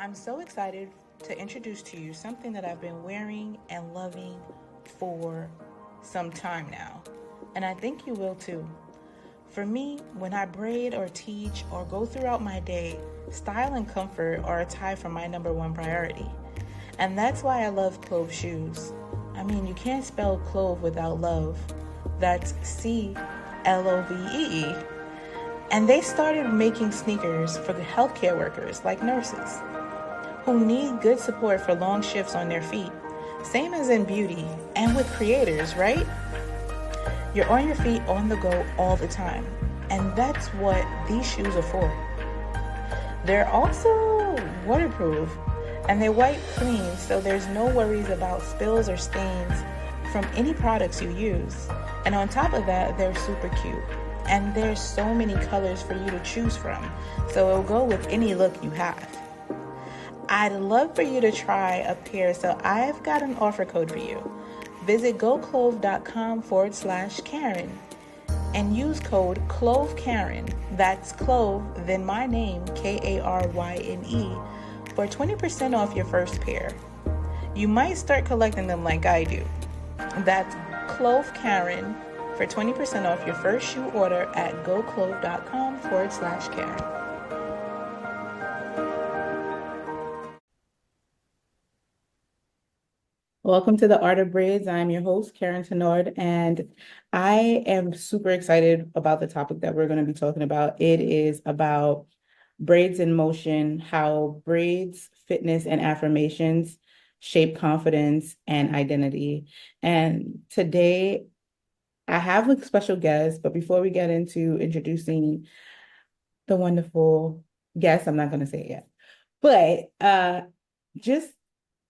I'm so excited to introduce to you something that I've been wearing and loving for some time now, and I think you will too. For me, when I braid or teach or go throughout my day, style and comfort are a tie for my number one priority. And that's why I love Clove shoes. I mean, you can't spell clove without love. That's CLOVE. And they started making sneakers for the healthcare workers like nurses who need good support for long shifts on their feet. Same as in beauty and with creators, right? You're on your feet on the go all the time. And that's what these shoes are for. They're also waterproof and they wipe clean, so there's no worries about spills or stains from any products you use. And on top of that, they're super cute. And there's so many colors for you to choose from, so it'll go with any look you have. I'd love for you to try a pair, so I've got an offer code for you. Visit goclove.com/Karen and use code CloveKaren, that's Clove, then my name, KARYNE, for 20% off your first pair. You might start collecting them like I do. That's Clove Karen for 20% off your first shoe order at goclove.com/Karen. Welcome to the Art of Braids. I'm your host, Karen Tenord, and I am super excited about the topic that we're going to be talking about. It is about braids in motion, how braids, fitness, and affirmations shape confidence and identity. And today I have a special guest, but before we get into introducing the wonderful guest, I'm not going to say it yet, but just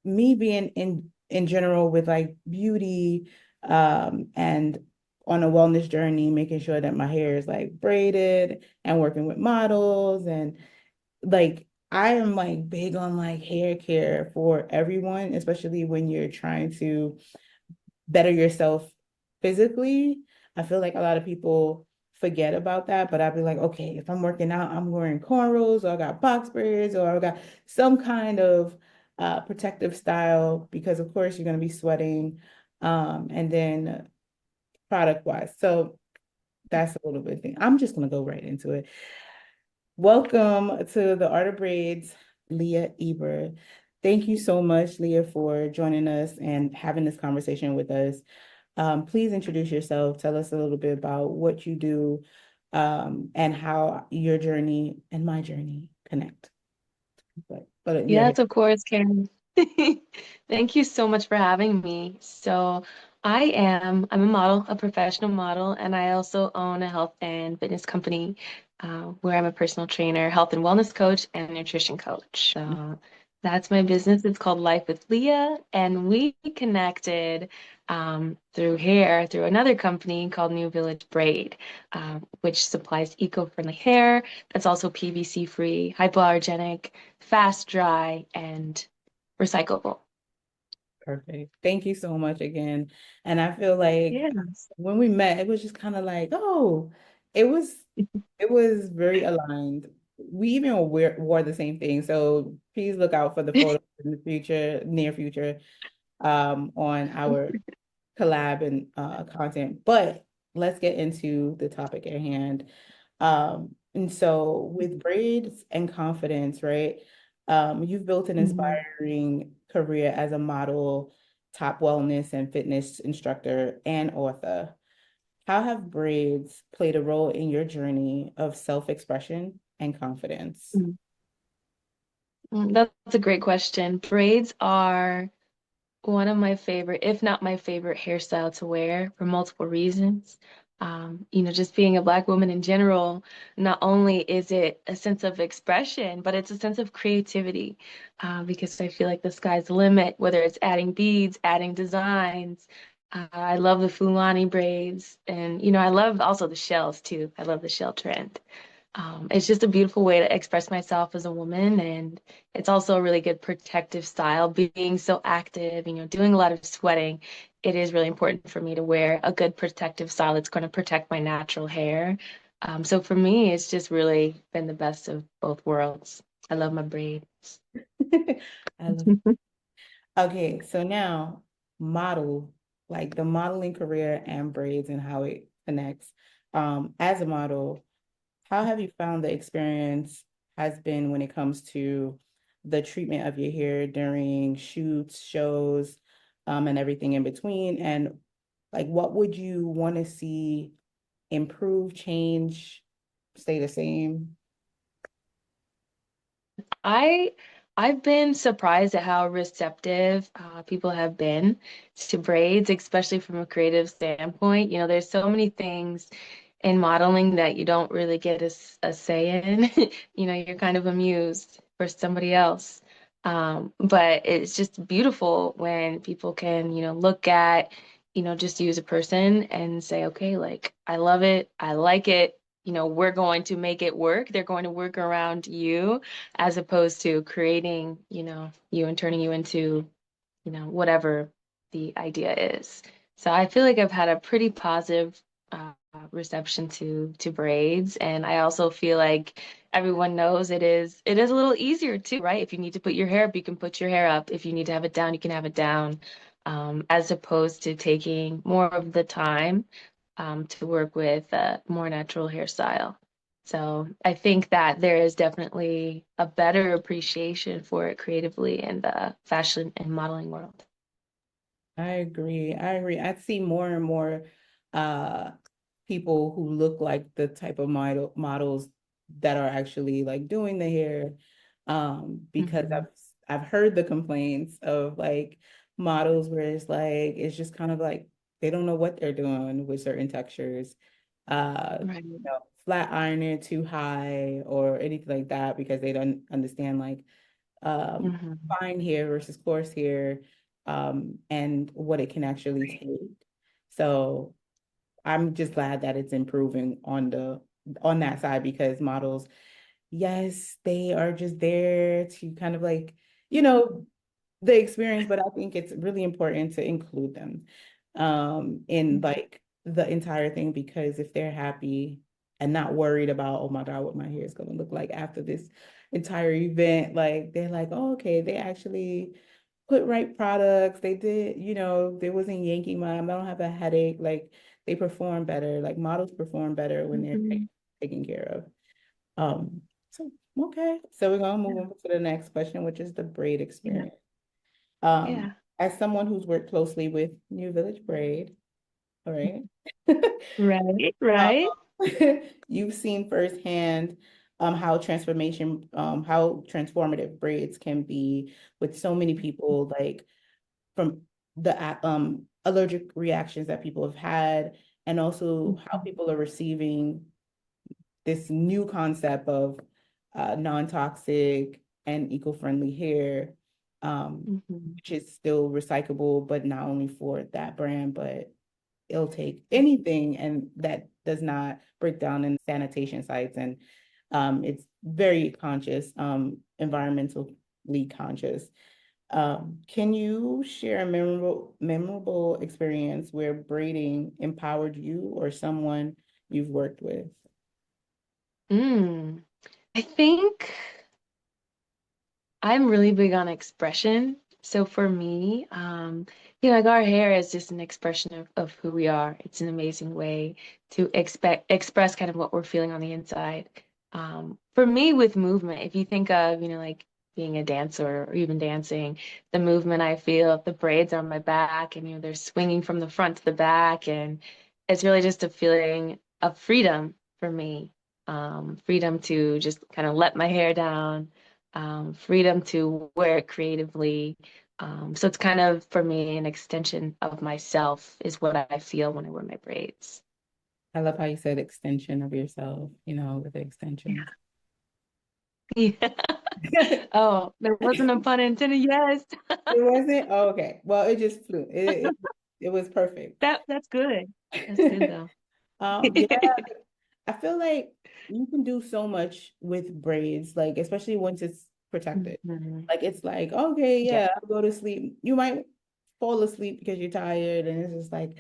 me being in general with like beauty and on a wellness journey, making sure that my hair is like braided and working with models, and like I am like big on like hair care for everyone, especially when you're trying to better yourself physically. I feel like a lot of people forget about that, but I'd be like, okay, if I'm working out, I'm wearing cornrows, or I got box braids, or I got some kind of protective style, because of course you're going to be sweating, and then product wise. So that's a little bit thing. I'm just going to go right into it. Welcome to the Art of Braids, Leah Eber. Thank you so much, Leah, for joining us and having this conversation with us. Please introduce yourself. Tell us a little bit about what you do, and how your journey and my journey connect. But yeah. Yes, of course, Karen. Thank you so much for having me. I'm a model, a professional model, and I also own a health and fitness company where I'm a personal trainer, health and wellness coach, and nutrition coach. So that's my business. It's called Life with Leah, and we connected through hair through another company called New Village Braid, which supplies eco-friendly hair that's also PVC free, hypoallergenic, fast dry, and recyclable. Perfect. Thank you so much again. And I feel like Yes. when we met, it was just kind of like, oh, it was it was very aligned. We even wore the same thing. So please look out for the photos in the future, near future, on our collab and content. But let's get into the topic at hand. And so with braids and confidence, right? You've built an Mhm. inspiring career as a model, top wellness and fitness instructor, and author. How have braids played a role in your journey of self-expression and confidence? That's a great question. Braids are one of my favorite, if not my favorite hairstyle to wear for multiple reasons. Just being a Black woman in general, not only is it a sense of expression, but it's a sense of creativity, because I feel like the sky's the limit, whether it's adding beads, adding designs. I love the Fulani braids, and I love also the shells too. I love the shell trend. It's just a beautiful way to express myself as a woman, and it's also a really good protective style. Being so active, doing a lot of sweating, it is really important for me to wear a good protective style that's going to protect my natural hair. So for me, it's just really been the best of both worlds. I love my braids. I love Okay, so now model, like the modeling career and braids and how it connects. As a model, how have you found the experience has been when it comes to the treatment of your hair during shoots, shows, and everything in between? And like, what would you want to see improve, change, stay the same? I I've been surprised at how receptive people have been to braids, especially from a creative standpoint. There's so many things in modeling that you don't really get a say in. You're kind of amused for somebody else. But it's just beautiful when people can, look at, just use a person and say, okay, like, I love it, I like it. We're going to make it work. They're going to work around you as opposed to creating, you and turning you into, whatever the idea is. So I feel like I've had a pretty positive reception to braids, and I also feel like everyone knows it is a little easier too, right? If you need to put your hair up, you can put your hair up. If you need to have it down, you can have it down, as opposed to taking more of the time to work with a more natural hairstyle. So I think that there is definitely a better appreciation for it creatively in the fashion and modeling world. I agree. I agree. I see more and more uh people who look like the type of models that are actually like doing the hair. Because Hmm. I've heard the complaints of like models where it's like it's just kind of like they don't know what they're doing with certain textures. Right. Flat iron it too high or anything like that because they don't understand like Hmm. fine hair versus coarse hair, and what it can actually take. So I'm just glad that it's improving on that side because models, yes, they are just there to kind of like, you know, the experience, but I think it's really important to include them in like the entire thing because if they're happy and not worried about, oh my God, what my hair is going to look like after this entire event, like they're like, oh, okay, they actually put right products. They did, they wasn't yanking my, I don't have a headache. Like they perform better. Like models perform better when they're Hmm. taken care of. So okay. So we're gonna move on to the next question, which is the braid Yeah. experience. Um, Yeah. as someone who's worked closely with New Village Braid, all right. Right. Um, Right. you've seen firsthand how transformative braids can be with so many people, like from the allergic reactions that people have had, and also how Mhm. people are receiving this new concept of non-toxic and eco-friendly hair, Mhm. which is still recyclable, but not only for that brand, but it'll take anything and that does not break down in sanitation sites. And it's very conscious, environmentally conscious. Can you share a memorable experience where braiding empowered you or someone you've worked with? Mm. I think I'm really big on expression. So for me, like our hair is just an expression of who we are. It's an amazing way to express kind of what we're feeling on the inside. For me, with movement, if you think of, like being a dancer or even dancing, the movement I feel, the braids on my back and, they're swinging from the front to the back. And it's really just a feeling of freedom for me. Freedom to just kind of let my hair down, freedom to wear it creatively. So it's kind of for me an extension of myself is what I feel when I wear my braids. I love how you said extension of yourself, with the extensions. Yeah. It Oh, there wasn't a pun intended. Yes. wasn't? Oh, okay. Well, it just flew. It was perfect. That's good. That's good though. Yeah, I feel like you can do so much with braids, like especially once it's protected. Mhm. Like it's like, okay, Yeah. yeah, I'll go to sleep. You might fall asleep because you're tired, and it's just like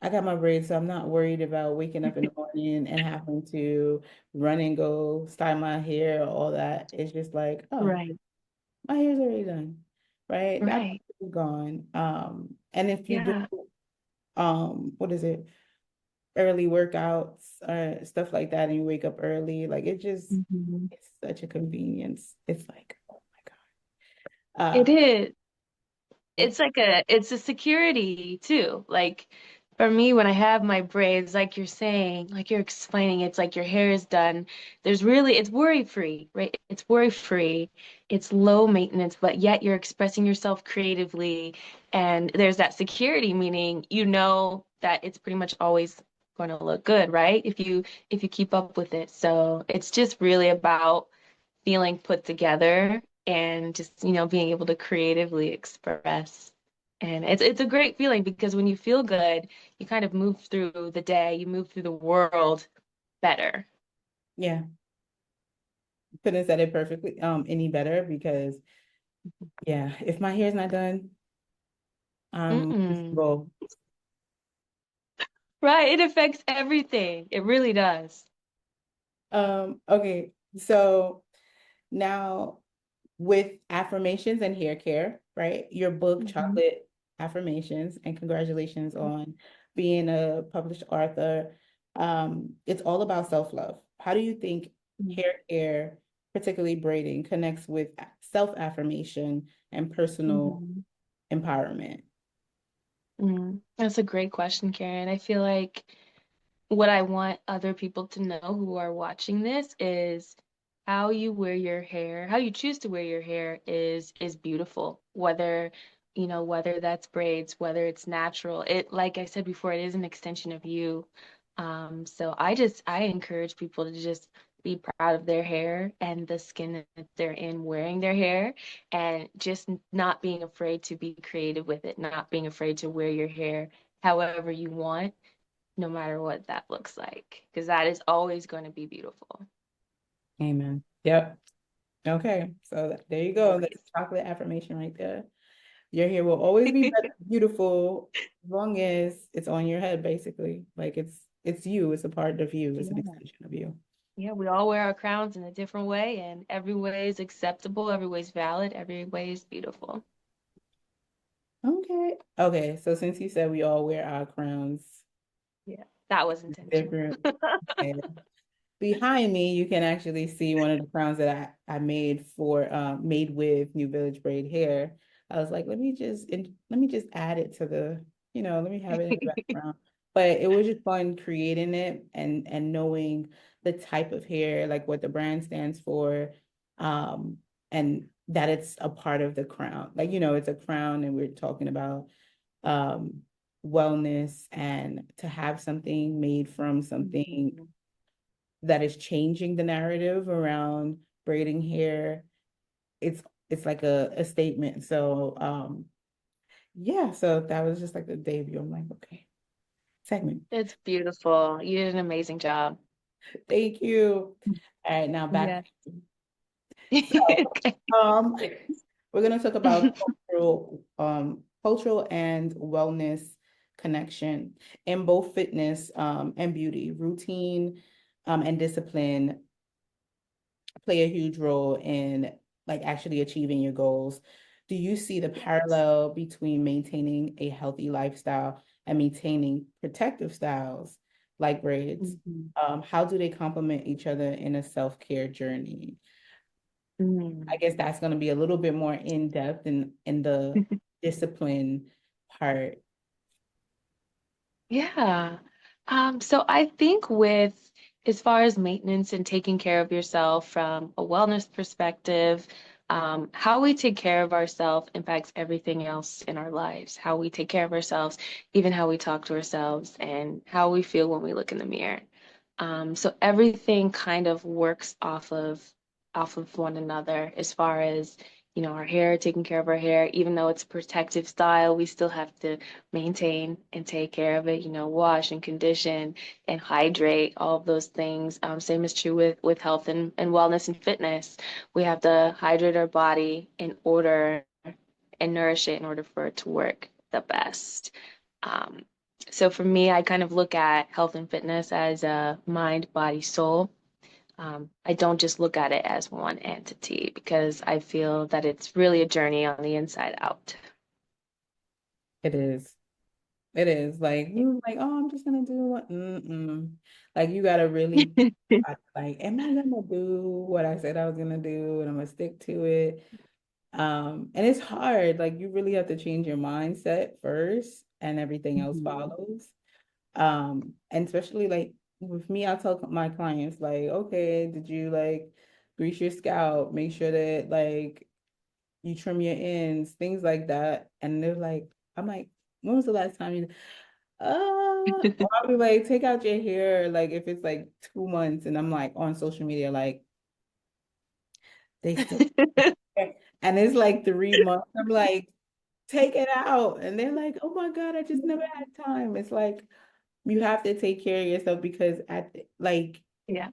I got my braids, so I'm not worried about waking up in the morning and having to run and go style my hair, all that. It's just like, oh, Right. my hair's already done, right? That Right. is gone. And if you do, Yeah. what is it? Early workouts, stuff like that, and you wake up early, like Mhm. it's such a convenience. It's like, oh my It God. is. It's It's a security too. Like for me, when I have my braids, like you're saying, like you're explaining, it's like your hair is done. It's worry free, right? It's worry free. It's low maintenance, but yet you're expressing yourself creatively. And there's that security, meaning you know that it's pretty much always going to look good, right? If you keep up with it. So it's just really about feeling put together and just, being able to creatively express. And it's a great feeling because when you feel good, you kind of move through the day, you move through the world better. yeah, couldn't have said it perfectly any better because yeah, if my hair's not done, I'm Mm-mm. miserable. Right, it affects everything. It really does. Okay, so now with affirmations and hair care, right? Your book, Hmm. Chocolate Affirmations, and congratulations on being a published author. It's all about self-love. How do you think hair care, particularly braiding, connects with self-affirmation and personal Hmm. empowerment? That's a great question, Karen. I feel like what I want other people to know who are watching this is how you wear your hair, how you choose to wear your hair is beautiful. Whether that's braids, whether it's natural. It, like I said before, it is an extension of you. So I encourage people to just be proud of their hair and the skin that they're in wearing their hair and just not being afraid to be creative with it, not being afraid to wear your hair however you want no matter what that looks like, because that is always going to be beautiful. Amen. Yep. Okay. So there you go. That's Always. a chocolate affirmation right there. Your hair will always be beautiful as long as it's on your head, basically. Like it's you, it's a part of you, it's an Yeah. extension of you. Yeah, we all wear our crowns in a different way, and every way is acceptable, every way is valid, every way is beautiful. Okay. Okay. So since you said we all wear our crowns Yeah, that was intentional. different, okay. Behind me, you can actually see one of the crowns that I made made with New Village braid hair. I was like, let me just add it to let me have it in the background. But it was just fun creating it and knowing the type of hair, like what the brand stands for, um, and that it's a part of the crown. Like, it's a crown and we're talking about um wellness and to have something made from something Mhm. that is changing the narrative around braiding hair. It's it's like a statement. So yeah, so that was just like the debut. I'm like, okay, segment. It's beautiful. You did an amazing job. Thank you. All right, now back. Yeah. So Okay. um we're gonna talk about cultural and wellness connection in both fitness and beauty, routine and discipline play a huge role in like actually achieving your goals. Do you see the Yes. parallel between maintaining a healthy lifestyle and maintaining protective styles like braids? Mhm. How do they complement each other in a self-care journey? I Mm. guess that's going to be a little bit more in depth in the discipline part. Yeah. So I think with as far as maintenance and taking care of yourself from a wellness perspective, how we take care of ourselves impacts everything else in our lives. How we take care of ourselves, even how we talk to ourselves and how we feel when we look in the mirror. So everything kind of works off of one another as far as our hair, taking care of our hair, even though it's a protective style, we still have to maintain and take care of it, wash and condition and hydrate, all of those things. Same is true with health and wellness and fitness. We have to hydrate our body in order and nourish it in order for it to work the best. Um, so for me, I kind of look at health and fitness as a mind, body, soul. I don't just look at it as one entity because I feel that it's really a journey on the inside out. It is. It is like you like, oh, I'm just gonna do what like you gotta really like, am I gonna do what I said I was gonna do and I'm gonna stick to it? And it's hard, like you really have to change your mindset first and everything else Mhm. follows. And especially like with me, I'll tell my clients, like, okay, did you like grease your scalp, make sure that like you trim your ends, things like that. And they're like, I'm like, when was the last time you or I'll be like, take out your hair, like if it's like 2 months, and I'm like on social media, like they still and it's like 3 months. I'm like, take it out. And they're like, oh my God, I just never had time. It's like you have to take care of yourself because like Yeah.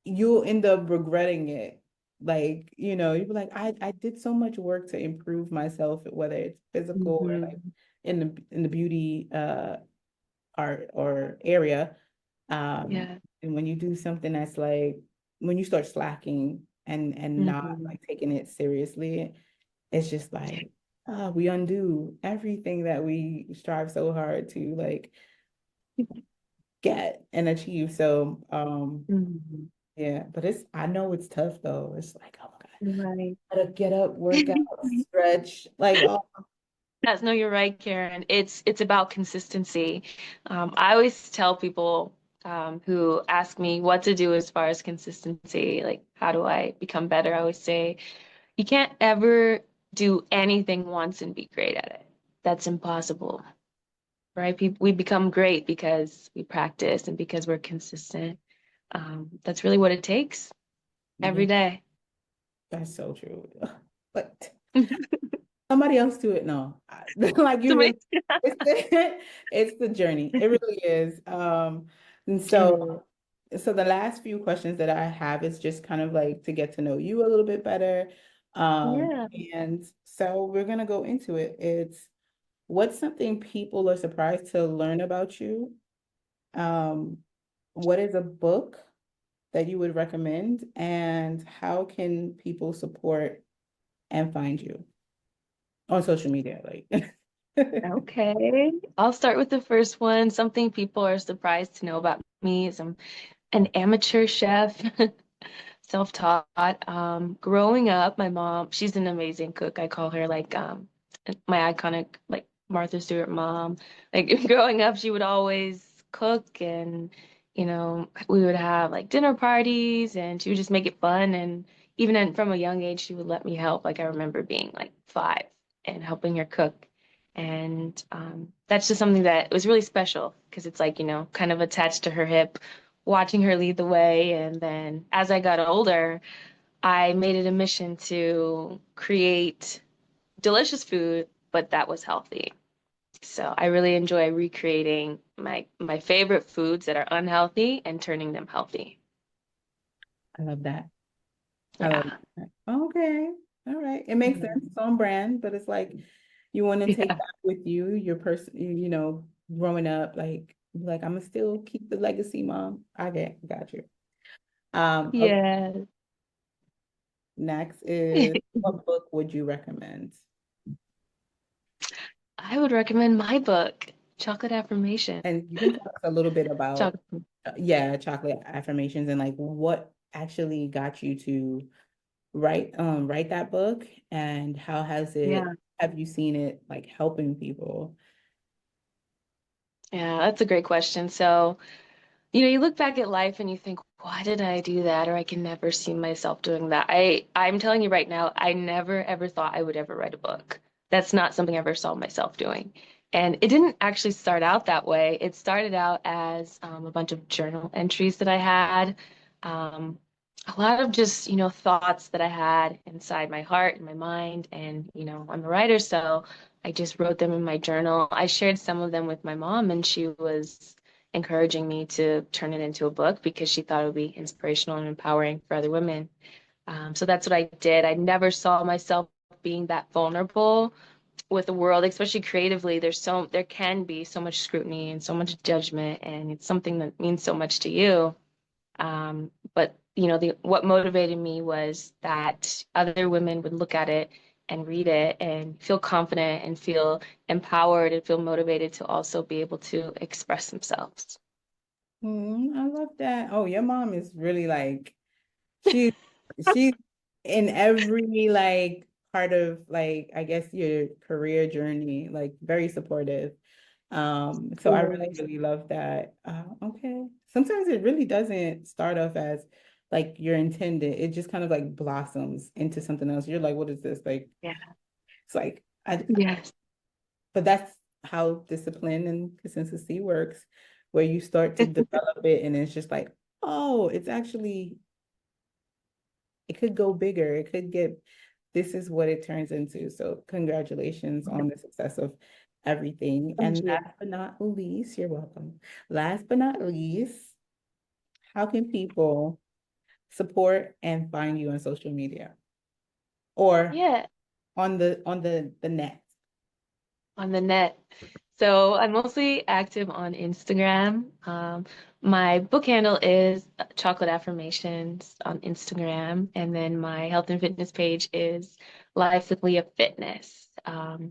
you'll end up regretting it. Like, you'll be like, I did so much work to improve myself, whether it's physical or like Hmm. in the beauty art or area. Yeah. And when you do something that's like when you start slacking and not Hmm. like taking it seriously, it's just like we undo everything that we strive so hard to like get and achieve. So Hmm. yeah, but I know it's tough though. It's like, oh my God, Right. gotta get up, work out, stretch, like oh Yes, no, you're right, Karen. It's about consistency. I always tell people who ask me what to do as far as consistency, like how do I become better? I always say you can't ever do anything once and be great at it. That's impossible, right? We become great because we practice and because we're consistent. That's really what it takes yeah, every day. that's so true. But somebody else do it. No, like you really, Somebody- it's the it's the journey. It really is. And It so is. so the last few questions that I have is just kind of like to get to know you a little bit better. Yeah. And so we're gonna go into it. It's what's something people are surprised to learn about you? Um, what is a book that you would recommend, and how can people support and find you on social media? Like, Okay. I'll start with the first one. Something people are surprised to know about me is I'm an amateur chef, self-taught. Growing up, my mom, she's an amazing cook. I call her like my iconic like Martha Stewart mom. Like growing up, she would always cook and we would have like dinner parties and she would just make it fun and from a young age she would let me help. Like I remember being like 5 and helping her cook. And that's just something that was really special because it's like, kind of attached to her hip, watching her lead the way. And then as I got older, I made it a mission to create delicious food, but that was healthy. So I really enjoy recreating my favorite foods that are unhealthy and turning them healthy. I love that. I love Yeah. that. Okay. All right. It makes sense. Mhm. It's on brand, but it's like you want to take Yeah. that with you, your person, growing up, like I'm gonna still keep the legacy, mom. Got you. Okay. Yeah. Next is what book would you recommend? I would recommend my book, Chocolate Affirmation. And you can tell us a little bit about, Chocolate. yeah, chocolate affirmations and like what actually got you to write that book and how Yeah. have you seen it like helping people? Yeah, that's a great question. So, you look back at life and you think, why did I do that? Or I can never see myself doing that. I'm telling you right now, I never ever thought I would ever write a book. That's not something I ever saw myself doing. And it didn't actually start out that way. It started out as a bunch of journal entries that I had. Um, a lot of just, thoughts that I had inside my heart and my mind. And, I'm a writer, so I just wrote them in my journal. I shared some of them with my mom, and she was encouraging me to turn it into a book because she thought it would be inspirational and empowering for other women. So that's what I did. I never saw myself being that vulnerable with the world, especially creatively. There can be so much scrutiny and so much judgment, and it's something that means so much to you. But what motivated me was that other women would look at it and read it and feel confident and feel empowered and feel motivated to also be able to express themselves. I love that. Oh, your mom is really like she's she's in every like part of like I guess your career journey, like very supportive. So I really, Yes. really love that. Okay. Sometimes it really doesn't start off as like you're intended. It just kind of like blossoms into something else. You're like, what is this? Like, Yeah. it's like Yes. but that's how discipline and consistency works, where you start to develop it and it's just like, oh, it's actually it could go bigger. It could get, this is what it turns into. So congratulations on the success of everything. Thank And you. last but not least, you're welcome. Last but not least, how can people support and find you on social media or Yeah. on the net? On the net. So I'm mostly active on Instagram. My book handle is Chocolate Affirmations on Instagram, and then my health and fitness page is Life with Leah Fitness. So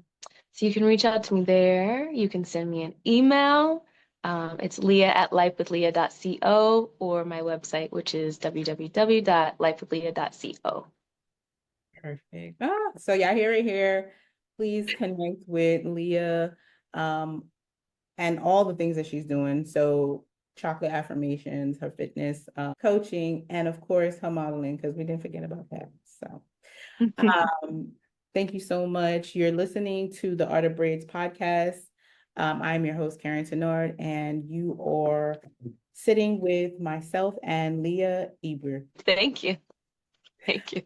you can reach out to me there. You can send me an email. It's leah@lifewithleah.co or my website, which is www.lifewithleah.co. Perfect. So y'all hear it here. Please connect with Leah. And all the things that she's doing. So chocolate affirmations, her fitness, coaching, and of course her modeling, because we didn't forget about that. So um, thank you so much. You're listening to the Art of Braids podcast. I'm your host, Karen Tenord, and you are sitting with myself and Leah Eber. Thank you. Thank you.